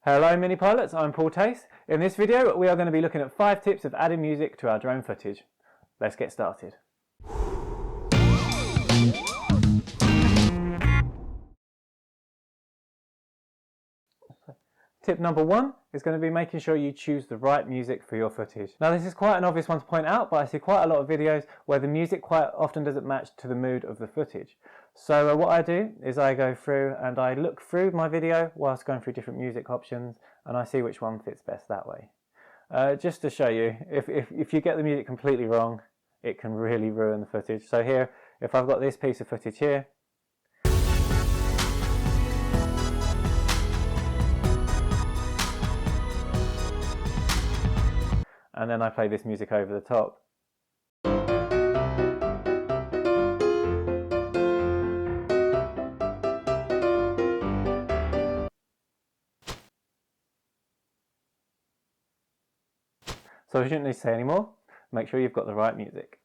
Hello Mini Pilots, I'm Paul Tace. In this video we are going to be looking at 5 tips of adding music to our drone footage. Let's get started. Tip number 1 is going to be making sure you choose the right music for your footage. Now this is quite an obvious one to point out, but I see quite a lot of videos where the music quite often doesn't match to the mood of the footage. So what I do is I go through and I look through my video whilst going through different music options and I see which one fits best that way. Just to show you, if you get the music completely wrong, it can really ruin the footage. So here, if I've got this piece of footage here, and then I play this music over the top. So I shouldn't need to say any more. Make sure you've got the right music.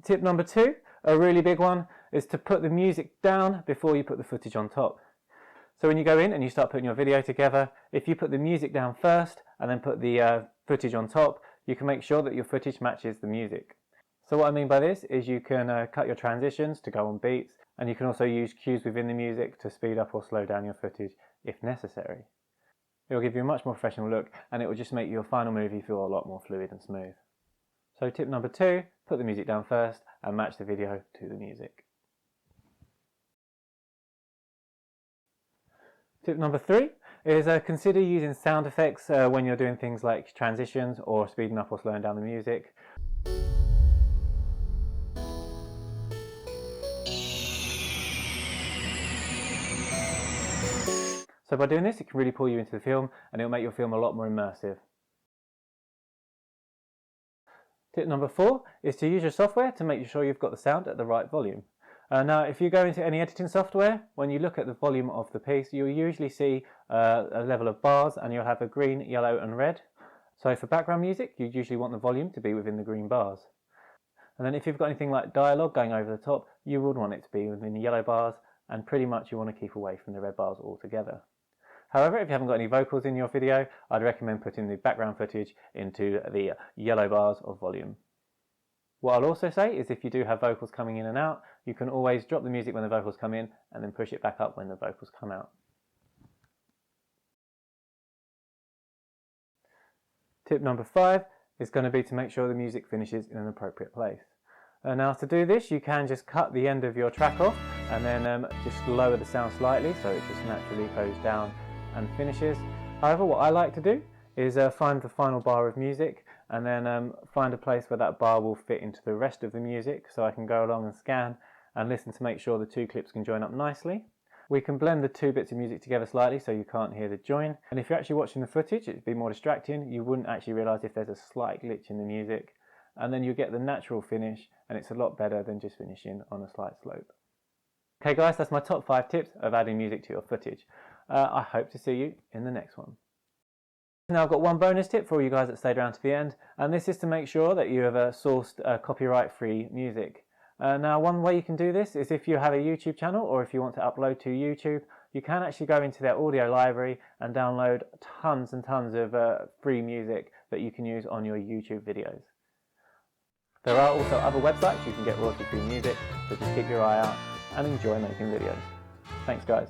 Tip number 2, a really big one, is to put the music down before you put the footage on top. So when you go in and you start putting your video together, if you put the music down first and then put the footage on top, you can make sure that your footage matches the music. So what I mean by this is you can cut your transitions to go on beats, and you can also use cues within the music to speed up or slow down your footage if necessary. It will give you a much more professional look, and it will just make your final movie feel a lot more fluid and smooth. So tip number 2, put the music down first and match the video to the music. Tip number 3 is consider using sound effects when you're doing things like transitions or speeding up or slowing down the music. So by doing this, it can really pull you into the film and it will make your film a lot more immersive. Tip number 4 is to use your software to make sure you've got the sound at the right volume. Now, if you go into any editing software, when you look at the volume of the piece, you'll usually see a level of bars and you'll have a green, yellow and red. So for background music, you usually want the volume to be within the green bars. And then if you've got anything like dialogue going over the top, you would want it to be within the yellow bars, and pretty much you want to keep away from the red bars altogether. However, if you haven't got any vocals in your video, I'd recommend putting the background footage into the yellow bars of volume. What I'll also say is if you do have vocals coming in and out, you can always drop the music when the vocals come in and then push it back up when the vocals come out. Tip number 5 is going to be to make sure the music finishes in an appropriate place. Now to do this, you can just cut the end of your track off and then just lower the sound slightly so it just naturally goes down and finishes. However, what I like to do is find the final bar of music and then find a place where that bar will fit into the rest of the music, so I can go along and scan and listen to make sure the 2 clips can join up nicely. We can blend the 2 bits of music together slightly so you can't hear the join, and if you're actually watching the footage it'd be more distracting. You wouldn't actually realise if there's a slight glitch in the music, and then you get the natural finish and it's a lot better than just finishing on a slight slope. Okay guys, that's my top 5 tips of adding music to your footage. I hope to see you in the next one. Now I've got one bonus tip for all you guys that stayed around to the end, and this is to make sure that you have sourced copyright-free music. Now one way you can do this is if you have a YouTube channel or if you want to upload to YouTube, you can actually go into their audio library and download tons and tons of free music that you can use on your YouTube videos. There are also other websites you can get royalty-free music, so just keep your eye out and enjoy making videos. Thanks guys.